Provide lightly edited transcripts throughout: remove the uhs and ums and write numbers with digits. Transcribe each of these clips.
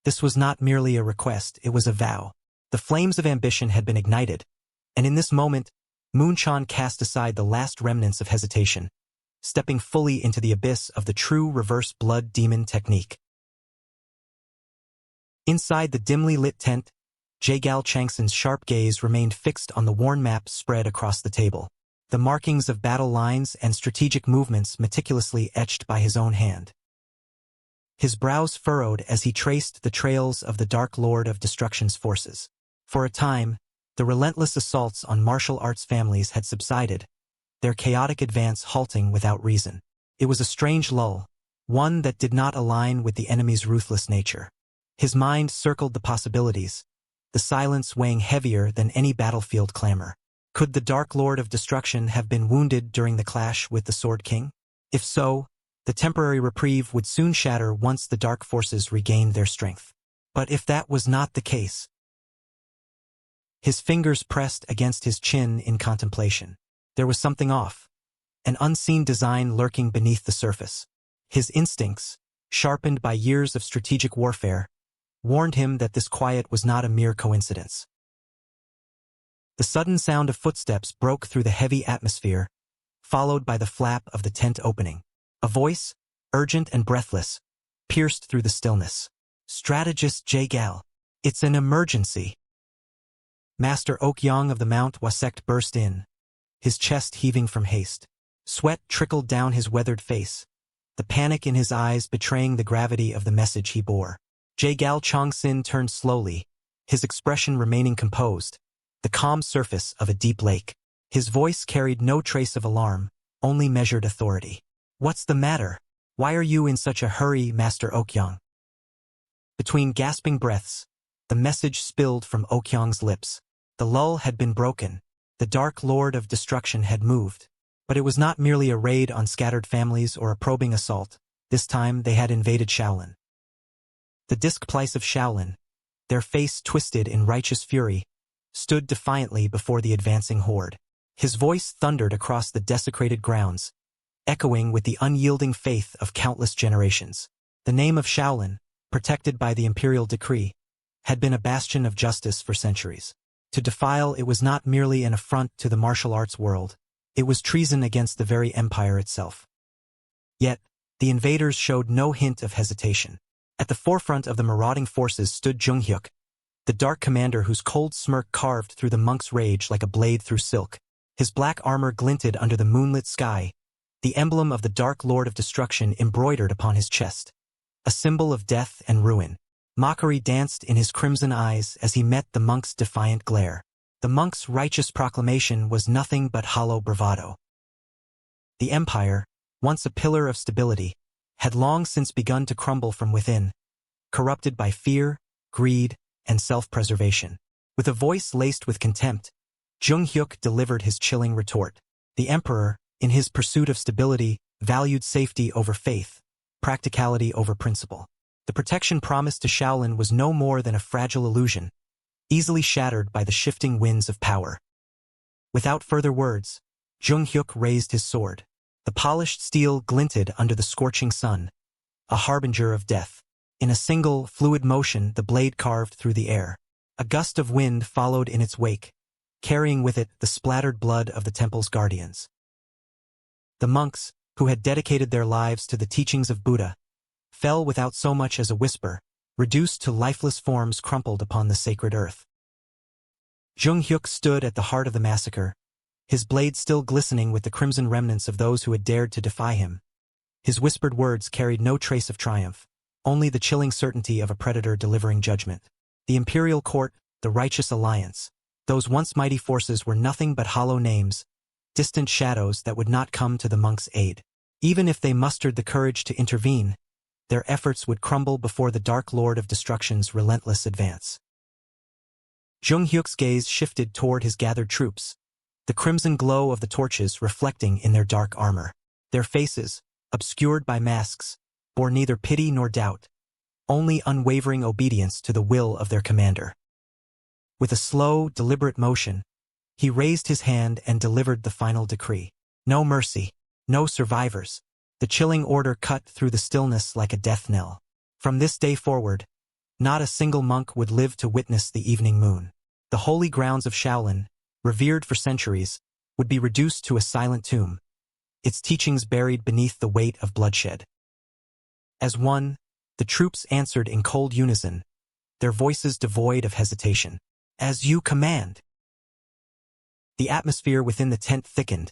This was not merely a request, it was a vow. The flames of ambition had been ignited, and in this moment, Moon-chan cast aside the last remnants of hesitation, stepping fully into the abyss of the true reverse blood demon technique. Inside the dimly lit tent, Jae-gal Changson's sharp gaze remained fixed on the worn map spread across the table, the markings of battle lines and strategic movements meticulously etched by his own hand. His brows furrowed as he traced the trails of the Dark Lord of Destruction's forces. For a time, the relentless assaults on martial arts families had subsided, their chaotic advance halting without reason. It was a strange lull, one that did not align with the enemy's ruthless nature. His mind circled the possibilities, the silence weighing heavier than any battlefield clamor. Could the Dark Lord of Destruction have been wounded during the clash with the Sword King? If so, the temporary reprieve would soon shatter once the dark forces regained their strength. But if that was not the case, his fingers pressed against his chin in contemplation. There was something off, an unseen design lurking beneath the surface. His instincts, sharpened by years of strategic warfare, warned him that this quiet was not a mere coincidence. The sudden sound of footsteps broke through the heavy atmosphere, followed by the flap of the tent opening. A voice, urgent and breathless, pierced through the stillness. "Strategist Jae-gal, it's an emergency." Master Okyong of the Mount Wasect burst in, his chest heaving from haste. Sweat trickled down his weathered face, the panic in his eyes betraying the gravity of the message he bore. Jae-gal Changsin turned slowly, his expression remaining composed, the calm surface of a deep lake. His voice carried no trace of alarm, only measured authority. "What's the matter? Why are you in such a hurry, Master Okyong?" Between gasping breaths, the message spilled from Okyong's lips. The lull had been broken, the Dark Lord of Destruction had moved. But it was not merely a raid on scattered families or a probing assault. This time they had invaded Shaolin. The disc-plice of Shaolin, their face twisted in righteous fury, stood defiantly before the advancing horde. His voice thundered across the desecrated grounds, echoing with the unyielding faith of countless generations. The name of Shaolin, protected by the imperial decree, had been a bastion of justice for centuries. To defile it was not merely an affront to the martial arts world, it was treason against the very empire itself. Yet, the invaders showed no hint of hesitation. At the forefront of the marauding forces stood Jung-hyuk, the dark commander whose cold smirk carved through the monk's rage like a blade through silk. His black armor glinted under the moonlit sky, the emblem of the Dark Lord of Destruction embroidered upon his chest, a symbol of death and ruin. Mockery danced in his crimson eyes as he met the monk's defiant glare. The monk's righteous proclamation was nothing but hollow bravado. The empire, once a pillar of stability, had long since begun to crumble from within, corrupted by fear, greed, and self-preservation. With a voice laced with contempt, Jung-hyuk delivered his chilling retort. The emperor, in his pursuit of stability, valued safety over faith, practicality over principle. The protection promised to Shaolin was no more than a fragile illusion, easily shattered by the shifting winds of power. Without further words, Jung-hyuk raised his sword. The polished steel glinted under the scorching sun, a harbinger of death. In a single, fluid motion the blade carved through the air. A gust of wind followed in its wake, carrying with it the splattered blood of the temple's guardians. The monks, who had dedicated their lives to the teachings of Buddha, fell without so much as a whisper, reduced to lifeless forms crumpled upon the sacred earth. Jung-hyuk stood at the heart of the massacre, his blade still glistening with the crimson remnants of those who had dared to defy him. His whispered words carried no trace of triumph, only the chilling certainty of a predator delivering judgment. The imperial court, the righteous alliance, those once mighty forces were nothing but hollow names, distant shadows that would not come to the monk's aid. Even if they mustered the courage to intervene, their efforts would crumble before the Dark Lord of Destruction's relentless advance. Jung-hyuk's gaze shifted toward his gathered troops, the crimson glow of the torches reflecting in their dark armor. Their faces, obscured by masks, bore neither pity nor doubt, only unwavering obedience to the will of their commander. With a slow, deliberate motion, he raised his hand and delivered the final decree. No mercy, no survivors. The chilling order cut through the stillness like a death knell. From this day forward, Not a single monk would live to witness the evening moon. The holy grounds of Shaolin, revered for centuries, would be reduced to a silent tomb, its teachings buried beneath the weight of bloodshed. As one, the troops answered in cold unison, their voices devoid of hesitation. As you command. The atmosphere within the tent thickened,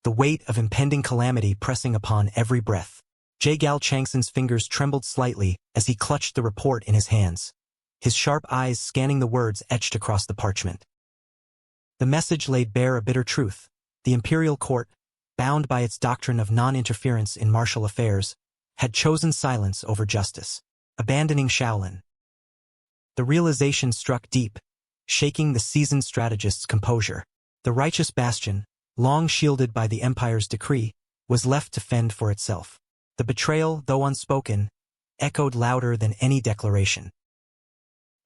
the weight of impending calamity pressing upon every breath. Jae-gal Changsun's fingers trembled slightly as he clutched the report in his hands, his sharp eyes scanning the words etched across the parchment. The message laid bare a bitter truth. The imperial court, bound by its doctrine of non-interference in martial affairs, had chosen silence over justice, abandoning Shaolin. The realization struck deep, shaking the seasoned strategist's composure. The righteous bastion, long shielded by the Empire's decree, was left to fend for itself. The betrayal, though unspoken, echoed louder than any declaration.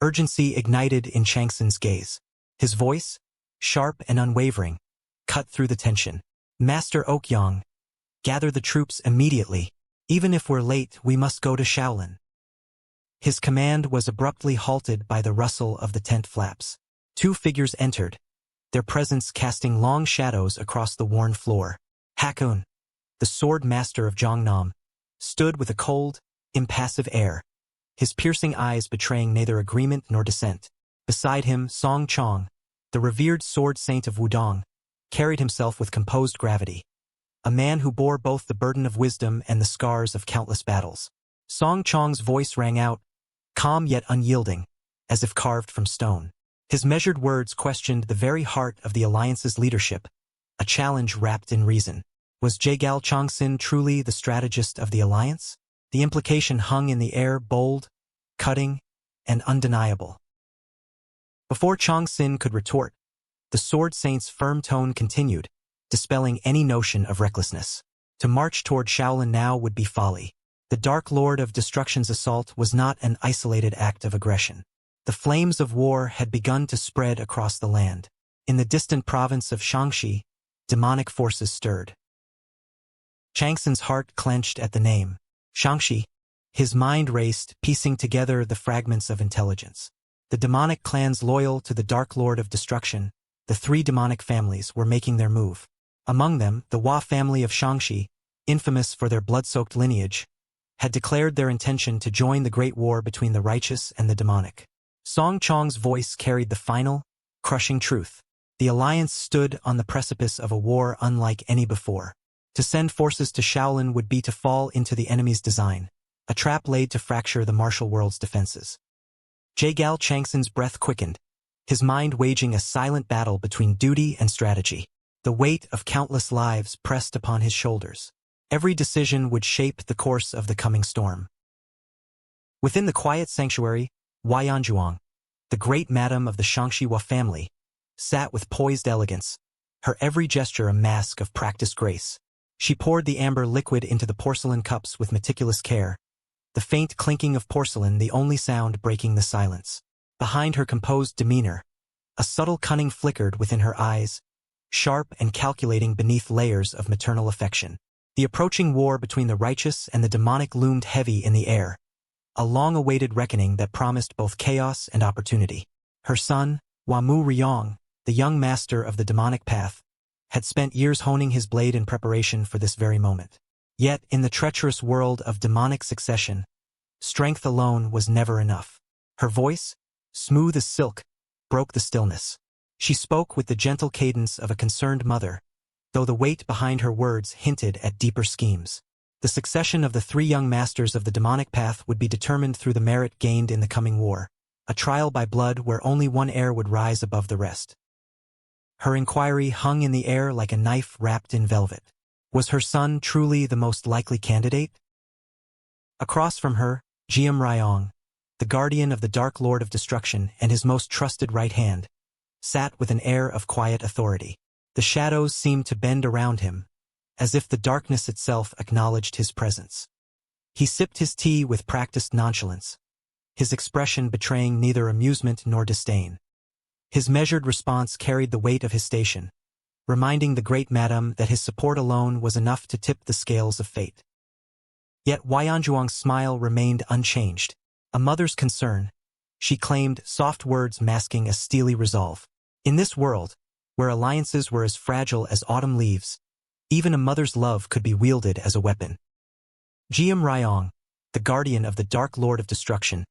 Urgency ignited in Changsun's gaze. His voice, sharp and unwavering, cut through the tension. Master Okyong, gather the troops immediately. Even if we're late, we must go to Shaolin. His command was abruptly halted by the rustle of the tent flaps. Two figures entered, their presence casting long shadows across the worn floor. Hakun, the sword master of Jongnam, stood with a cold, impassive air, his piercing eyes betraying neither agreement nor dissent. Beside him, Song Chong, the revered sword saint of Wudong, carried himself with composed gravity, a man who bore both the burden of wisdom and the scars of countless battles. Song Chong's voice rang out, calm yet unyielding, as if carved from stone. His measured words questioned the very heart of the alliance's leadership, a challenge wrapped in reason. Was Jae-gal Changsun truly the strategist of the alliance? The implication hung in the air, bold, cutting, and undeniable. Before Changsun could retort, the sword saint's firm tone continued, dispelling any notion of recklessness. To march toward Shaolin now would be folly. The Dark Lord of Destruction's assault was not an isolated act of aggression. The flames of war had begun to spread across the land. In the distant province of Shaanxi, demonic forces stirred. Changsun's heart clenched at the name. Shaanxi. His mind raced, piecing together the fragments of intelligence. The demonic clans loyal to the Dark Lord of Destruction, the three demonic families, were making their move. Among them, the Hua family of Shaanxi, infamous for their blood-soaked lineage, had declared their intention to join the great war between the righteous and the demonic. Song Chong's voice carried the final, crushing truth. The alliance stood on the precipice of a war unlike any before. To send forces to Shaolin would be to fall into the enemy's design, a trap laid to fracture the martial world's defenses. Jae-gal Changsun's breath quickened, his mind waging a silent battle between duty and strategy. The weight of countless lives pressed upon his shoulders. Every decision would shape the course of the coming storm. Within the quiet sanctuary, Wei Yanzhuang, the great madam of the Shaanxi Hua family, sat with poised elegance, her every gesture a mask of practiced grace. She poured the amber liquid into the porcelain cups with meticulous care, the faint clinking of porcelain the only sound breaking the silence. Behind her composed demeanor, a subtle cunning flickered within her eyes, sharp and calculating beneath layers of maternal affection. The approaching war between the righteous and the demonic loomed heavy in the air, a long-awaited reckoning that promised both chaos and opportunity. Her son, Wamou, the young master of the demonic path, had spent years honing his blade in preparation for this very moment. Yet, in the treacherous world of demonic succession, strength alone was never enough. Her voice, smooth as silk, broke the stillness. She spoke with the gentle cadence of a concerned mother, though the weight behind her words hinted at deeper schemes. The succession of the three young masters of the demonic path would be determined through the merit gained in the coming war, a trial by blood where only one heir would rise above the rest. Her inquiry hung in the air like a knife wrapped in velvet. Was her son truly the most likely candidate? Across from her, Jiam-Ryong, the guardian of the Dark Lord of Destruction and his most trusted right hand, sat with an air of quiet authority. The shadows seemed to bend around him, as if the darkness itself acknowledged his presence. He sipped his tea with practiced nonchalance, his expression betraying neither amusement nor disdain. His measured response carried the weight of his station, reminding the great madam that his support alone was enough to tip the scales of fate. Yet Wei Yanzhuang's smile remained unchanged, a mother's concern, she claimed, soft words masking a steely resolve. In this world, where alliances were as fragile as autumn leaves, even a mother's love could be wielded as a weapon. Yeon-Myeong, the guardian of the Dark Lord of Destruction,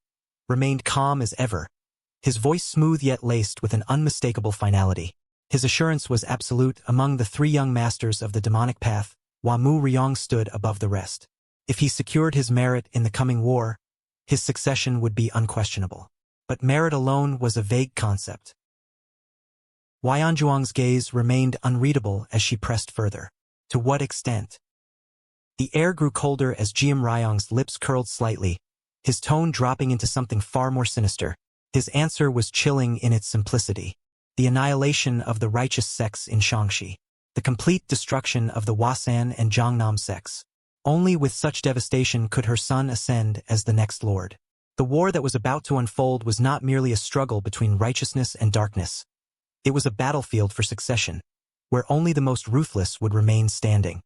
remained calm as ever, his voice smooth yet laced with an unmistakable finality. His assurance was absolute. Among the three young masters of the demonic path, Yeon-Myeong stood above the rest. If he secured his merit in the coming war, his succession would be unquestionable. But merit alone was a vague concept. Yeon-Myeong's gaze remained unreadable as she pressed further. To what extent? The air grew colder as Yeon-Myeong's lips curled slightly, his tone dropping into something far more sinister. His answer was chilling in its simplicity. The annihilation of the righteous sects in Shaanxi. The complete destruction of the Hwasan and Jiangnam sects. Only with such devastation could her son ascend as the next lord. The war that was about to unfold was not merely a struggle between righteousness and darkness. It was a battlefield for succession, where only the most ruthless would remain standing.